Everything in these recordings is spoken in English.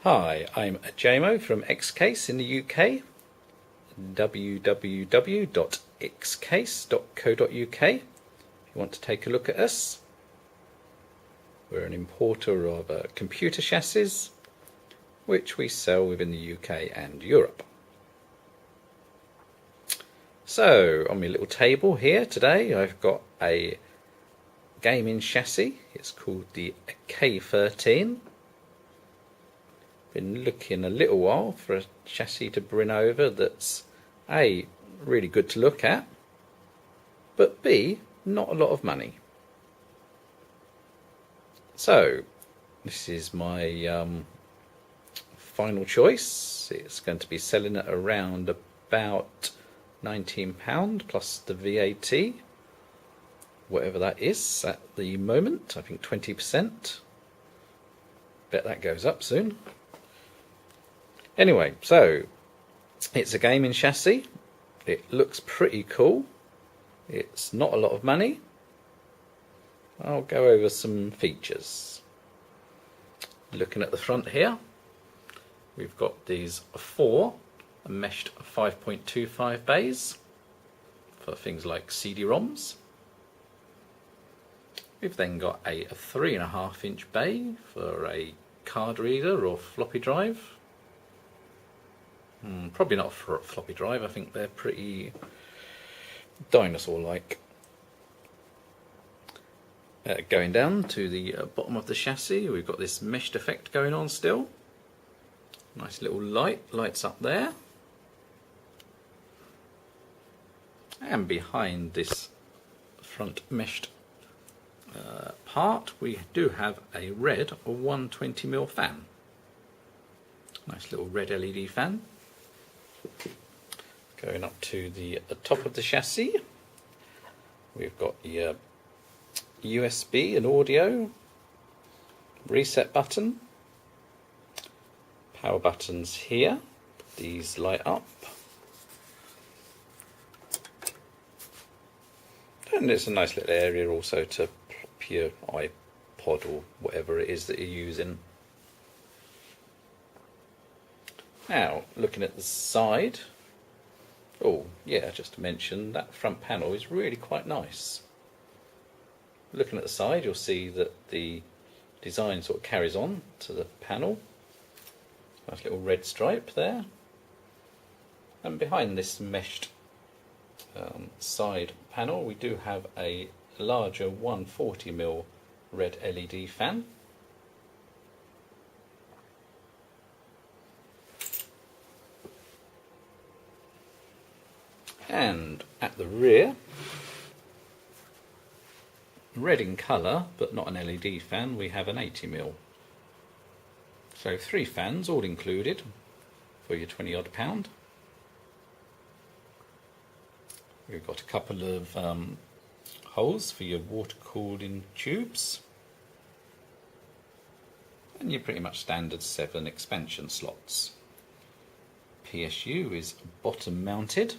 Hi, I'm Jamo from Xcase in the UK, www.xcase.co.uk if you want to take a look at us. We're an importer of computer chassis which we sell within the UK and Europe. So on my little table here today I've got a gaming chassis. It's called the K13. Been looking a little while for a chassis to bring over that's A, really good to look at, but B, not a lot of money. So this is my final choice. It's going to be selling at around about £19 plus the VAT, whatever that is at the moment. I think 20%. Bet that goes up soon. Anyway, so it's a gaming chassis. It looks pretty cool. It's not a lot of money. I'll go over some features. Looking at the front here, we've got these four meshed 5.25 bays for things like CD-ROMs. We've then got a 3.5-inch bay for a card reader or floppy drive. Probably not for a floppy drive, I think they're pretty dinosaur-like. Going down to the bottom of the chassis, we've got this meshed effect going on still. Nice little lights up there. And behind this front meshed part, we do have a red 120mm fan. Nice little red LED fan. Going up to the top of the chassis, we've got the USB and audio, reset button, power buttons here, these light up, and it's a nice little area also to plop your iPod or whatever it is that you're using. Now, looking at the side, oh yeah, just to mention, that front panel is really quite nice. Looking at the side, you'll see that the design sort of carries on to the panel. Nice little red stripe there. And behind this meshed side panel, we do have a larger 140mm red LED fan. And at the rear, red in colour but not an LED fan, we have an 80mm. So 3 fans all included for your 20 odd pound. We've got a couple of holes for your water cooling tubes, and your pretty much standard 7 expansion slots. PSU is bottom mounted.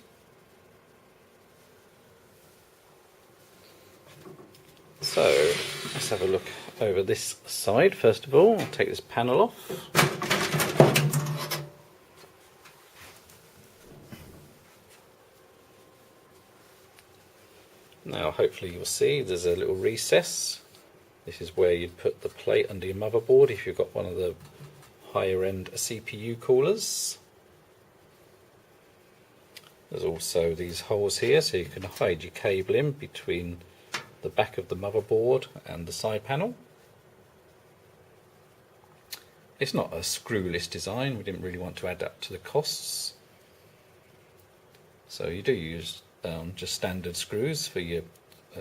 So let's have a look over this side first of all. I'll take this panel off. Now hopefully you'll see there's a little recess. This is where you'd put the plate under your motherboard if you've got one of the higher end CPU coolers. There's also these holes here so you can hide your cable in between the back of the motherboard and the side panel. It's not a screwless design, we didn't really want to add that to the costs. So you do use just standard screws for your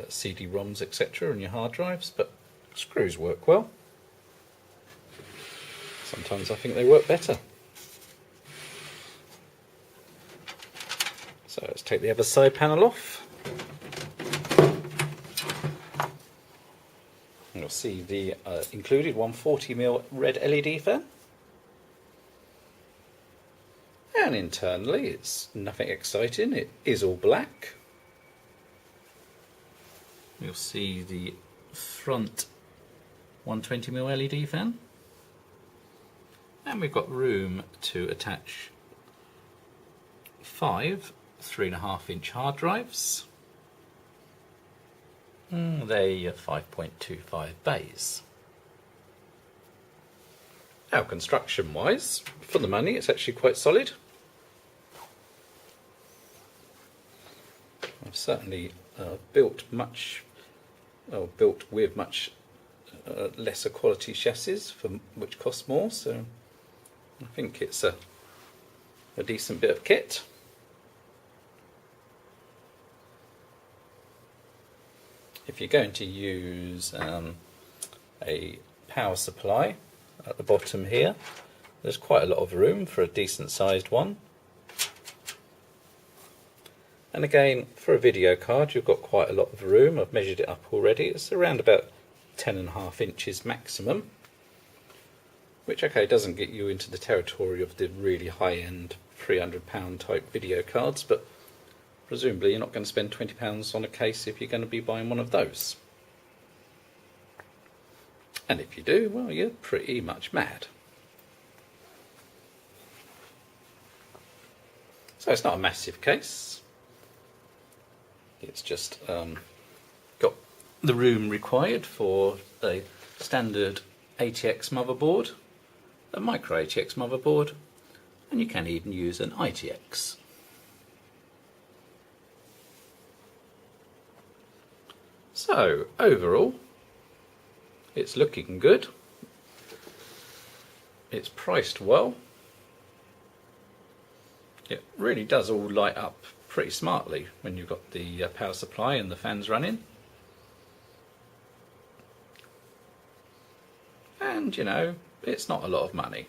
CD-ROMs etc. and your hard drives, but screws work well. Sometimes I think they work better. So let's take the other side panel off. You'll see the included 140mm red LED fan. And internally it's nothing exciting, it is all black. You'll see the front 120mm LED fan. and we've got room to attach 5 3.5-inch hard drives. They're your 5.25 bays. Now, construction wise, for the money, it's actually quite solid. I've certainly built with much lesser quality chassis which cost more, so I think it's a decent bit of kit. If you're going to use a power supply at the bottom here, there's quite a lot of room for a decent sized one. And again, for a video card, you've got quite a lot of room. I've measured it up already. It's around about 10.5 inches maximum, which okay doesn't get you into the territory of the really high-end £300 type video cards, but presumably you're not going to spend £20 on a case if you're going to be buying one of those. And if you do, well, you're pretty much mad. So it's not a massive case. It's just got the room required for a standard ATX motherboard, a micro ATX motherboard, and you can even use an ITX. So overall, it's looking good. It's priced well. It really does all light up pretty smartly when you've got the power supply and the fans running. And you know, it's not a lot of money.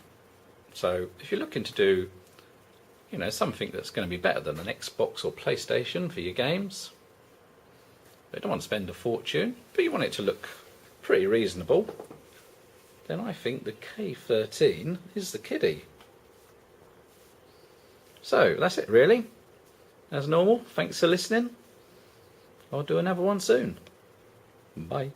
So if you're looking to do, you know, something that's going to be better than an Xbox or PlayStation for your games, but you don't want to spend a fortune, but you want it to look pretty reasonable, then I think the K13 is the kiddie. So that's it really. As normal, thanks for listening. I'll do another one soon. Bye.